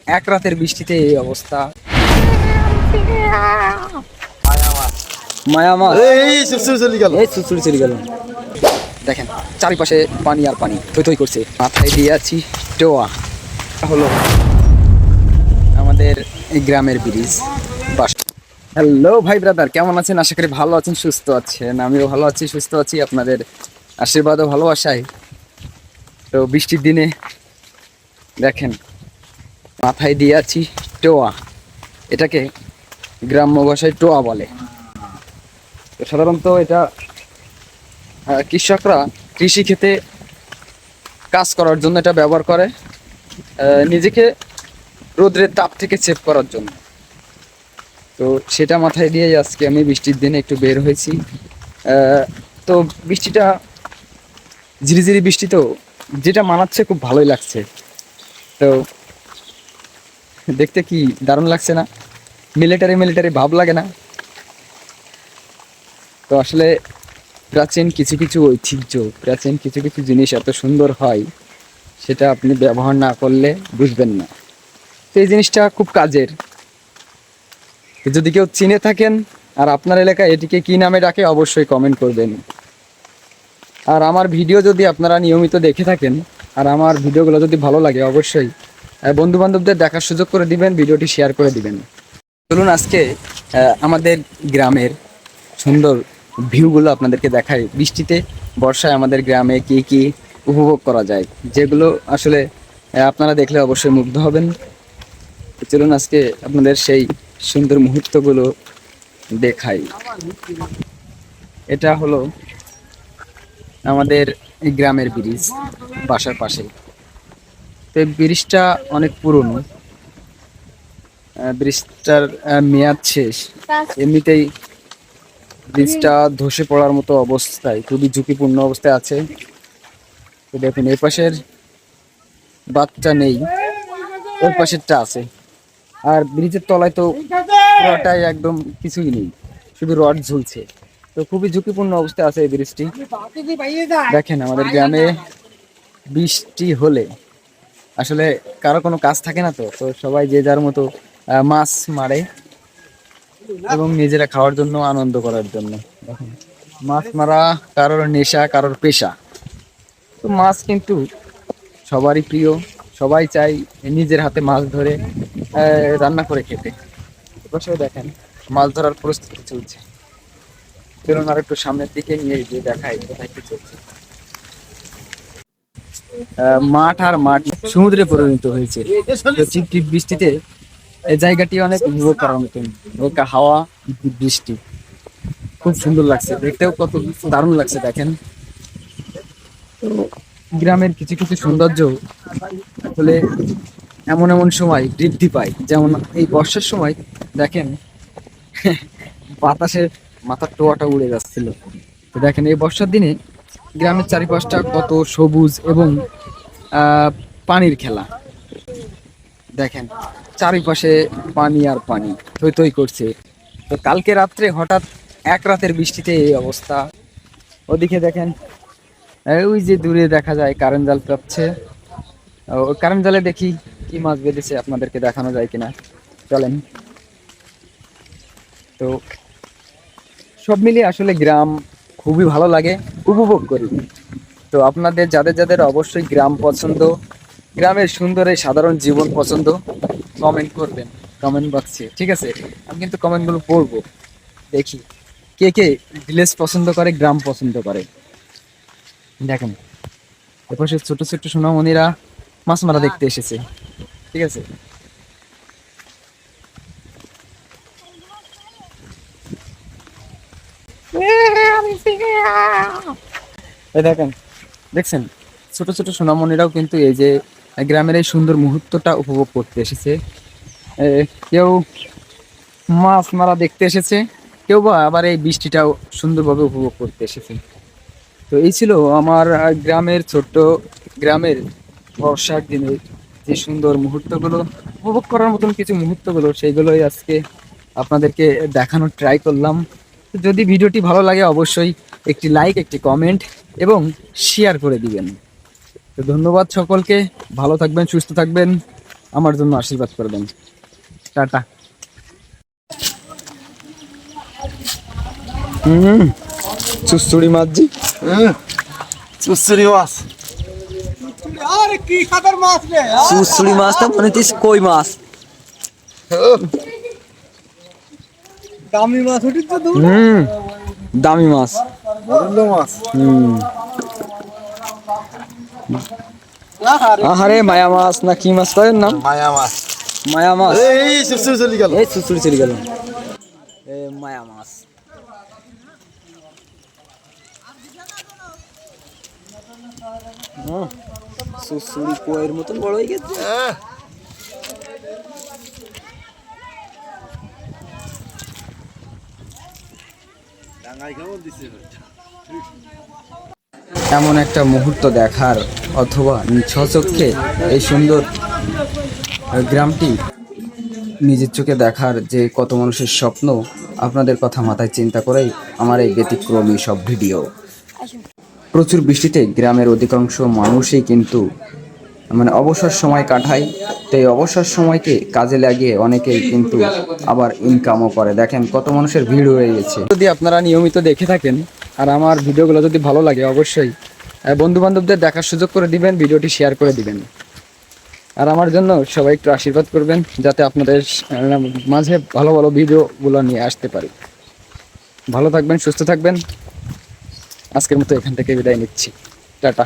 এক রাতের বৃষ্টিতে এই অবস্থা। মায়া মাছ এই সুসু চলে গেল। এই চুচুড়ি চলে গেল। দেখেন চারিপাশে পানি আর পানি, থই থই করছে। মাথায় দিয়ে আছি টোয়া, হলো আমাদের এই গ্রামের ব্রিজ বাস। হ্যালো ভাই ব্রাদার, কেমন আছেন? আশা করি ভালো আছেন, সুস্থ আছেন। আমিও ভালো আছি, সুস্থ আছি, আপনাদের আশীর্বাদ ও ভালোবাসায়। তো বৃষ্টির দিনে দেখেন মাথায় দিয়ে আছি টোয়া, এটাকে গ্রাম্য ভাষায় টোয়া বলে। তো সাধারণত এটা কৃষকরা কৃষি ক্ষেতে কাজ করার জন্য এটা ব্যবহার করে, নিজেকে রোদ্রের তাপ থেকে সেভ করার জন্য। তো সেটা মাথায় দিয়ে আজকে আমি বৃষ্টির দিনে একটু বের হয়েছি। তো বৃষ্টিটা ঝিরিঝিরি বৃষ্টি, তো যেটা মানাচ্ছে, খুব ভালোই লাগছে। তো দেখতে কি দারুণ লাগছে না? মিলিটারি মিলিটারি ভাব লাগে না? তো আসলে প্রাচীন কিছু কিছু ঐতিহ্য, প্রাচীন কিছু কিছু জিনিস এত সুন্দর হয়, সেটা আপনি ব্যবহার না করলে বুঝবেন না। তো এই জিনিসটা খুব কাজের। যদি কেউ চিনে থাকেন আর আপনার এলাকায় এটিকে কি নামে ডাকে, অবশ্যই কমেন্ট করবেন। আর আমার ভিডিও যদি আপনারা নিয়মিত দেখে থাকেন আর আমার ভিডিওগুলো যদি ভালো লাগে, অবশ্যই বন্ধু বান্ধবদের দেখার সুযোগ করে দিবেন, ভিডিওটি শেয়ার করে দিবেন। চলুন আজকে আমাদের গ্রামের সুন্দর ভিউগুলো আপনাদেরকে দেখাই। বৃষ্টিতে, বর্ষায় আমাদের গ্রামে কি কি উপভোগ করা যায়, যেগুলো আসলে আপনারা দেখলে অবশ্যই মুগ্ধ হবেন। চলুন আজকে আপনাদের সেই সুন্দর মুহূর্তগুলো দেখাই। এটা হলো আমাদের এই গ্রামের ব্রিজ, বাসার পাশে। তো এই ব্রিজটা অনেক পুরনো, ব্রিজটার মেয়াদ শেষ। এমনিতেই ব্রিজটা ধসে পড়ার মতো অবস্থায়, খুবই ঝুঁকিপূর্ণ অবস্থায় আছে। তো দেখুন, এই পাশের বাচ্চা নেই, ওই পাশেরটা আছে। আর ব্রিজের তলায় তো পুরোটাই একদম কিছুই নেই, শুধু রড ঝুলছে। তো খুবই ঝুঁকিপূর্ণ অবস্থায় আছে এই ব্রিজটি। দেখেন আমাদের গ্রামে বৃষ্টি হলে আসলে কারো কোনো কাজ থাকে না, তো তো সবাই যে যার মতো মাছ মারে এবং নিজেরা খাওয়ার জন্য, আনন্দ করার জন্য। দেখেন, মাছ মারা কারোর নেশা, কারোর পেশা। তো মাছ কিন্তু সবারই প্রিয়, সবাই চাই নিজের হাতে মাছ ধরে রান্না করে খেতে। এপাশেও দেখেন মাছ ধরার প্রস্তুতি চলছে। চলুন আর একটু সামনের দিকে নিয়ে গিয়ে দেখাই কোথায় কি চলছে। মাঠ আর মাঠ সমুদ্রে পরিণত হয়েছে। তো টিপ বৃষ্টিতে এই জায়গাটি অনেক উপভোগ করার মতন। হালকা হাওয়া, বৃষ্টি, খুব সুন্দর লাগছে দেখতেও, কত দারুণ লাগছে দেখেন। তো গ্রামের কিছু কিছু সৌন্দর্য আসলে এমন এমন সময় বৃদ্ধি পায়, যেমন এই বর্ষার সময় দেখেন বাতাসে মাথার টোয়াটা উড়ে যাচ্ছিল। তো দেখেন এই বর্ষার দিনে গ্রামের চারিপাশটা কত সবুজ এবং পানির খেলা। দেখেন চারিপাশে পানি আর পানি, থই থই করছে। তো কালকে রাত্রে হঠাৎ এক রাতের বৃষ্টিতে এই অবস্থা। ওদিকে দেখেন, ওই যে দূরে দেখা যায় কারেন্ট জাল পাচ্ছে। ওই কারেন্ট জালে দেখি কি মাছ বেঁধেছে, আপনাদেরকে দেখানো যায় কিনা, চলেন। তো সব মিলিয়ে আসলে গ্রাম খুবই ভালো লাগে, উপভোগ করি। তো আপনাদের যাদের যাদের অবশ্যই গ্রাম পছন্দ, গ্রামের সুন্দর এই সাধারণ জীবন পছন্দ, কমেন্ট করবেন কমেন্ট বক্সে, ঠিক আছে? আমি কিন্তু কমেন্টগুলো পড়বো, দেখি কে কে ভিলেজ পছন্দ করে, গ্রাম পছন্দ করে। দেখেন এরপর ছোট ছোট সোনামণিরা মাছ মারা দেখতে এসেছে, ঠিক আছে? এই দেখেন, দেখছেন ছোট ছোট সোনামণিরাও কিন্তু এই যে গ্রামের এই সুন্দর মুহূর্তটা উপভোগ করতে এসেছে। কেউ মাছ মারা দেখতে এসেছে, কেউ বা আবার এই বৃষ্টিটাও সুন্দরভাবে উপভোগ করতে এসেছে। তো এই ছিল আমার গ্রামের ছোট্ট গ্রামের বর্ষার দিনের যে সুন্দর মুহূর্তগুলো, উপভোগ করার মতন কিছু মুহূর্তগুলো, সেইগুলোই আজকে আপনাদেরকে দেখানোর ট্রাই করলাম। তো যদি ভিডিওটি ভালো লাগে, অবশ্যই একটি লাইক, একটি কমেন্ট এবং শেয়ার করে দিবেন। তো ধন্যবাদ সকলকে, ভালো থাকবেন, সুস্থ থাকবেন। আমার জন্য আশীর্বাদ করবেন। টাটা। চুচুড়ি মাছ জি, চুচুড়ি মাছ। আরে কি খাবার মাছ রে? চুচুড়ি মাছটা মনে হচ্ছে কই মাছ। দামি মাছ উঠিস তো দূর। দামি মাছ। বরুণ্ড মাছ। আহারে মায়া মাছ না কি মাছ করেন না? মায়া মাছ। মায়া মাছ। এই চুচুড়ি চলে গেল। এই চুচুড়ি চলে গেল। এ মায়া মাছ। চুচুড়ি কোয়ের মতন বড় হয়ে গেছে। এমন একটা মুহূর্ত দেখার অথবা স্বচক্ষে এই সুন্দর গ্রামটি নিজের চোখে দেখার যে কত মানুষের স্বপ্ন, আপনাদের কথা মাথায় চিন্তা করেই আমার এই ব্যতিক্রমী সব ভিডিও। প্রচুর বৃষ্টিতে গ্রামের অধিকাংশ মানুষই কিন্তু অবসর সময় কাটায়। তো এই অবসর সময়কে কাজে লাগিয়ে অনেকেই কিন্তু আবার ইনকামও করে। দেখেন কত মানুষের ভিড় হয়ে গেছে। যদি আপনারা নিয়মিত দেখে থাকেন আর আমার ভিডিওগুলো যদি ভালো লাগে, অবশ্যই বন্ধু বান্ধবদের দেখার সুযোগ করে দিবেন, ভিডিওটি শেয়ার করে দিবেন। আর আমার জন্য সবাই একটু আশীর্বাদ করবেন, যাতে আপনাদের মাঝে ভালো ভালো ভিডিওগুলো নিয়ে আসতে পারি। ভালো থাকবেন, সুস্থ থাকবেন। আজকের মতো এখান থেকে বিদায় নিচ্ছি। টাটা।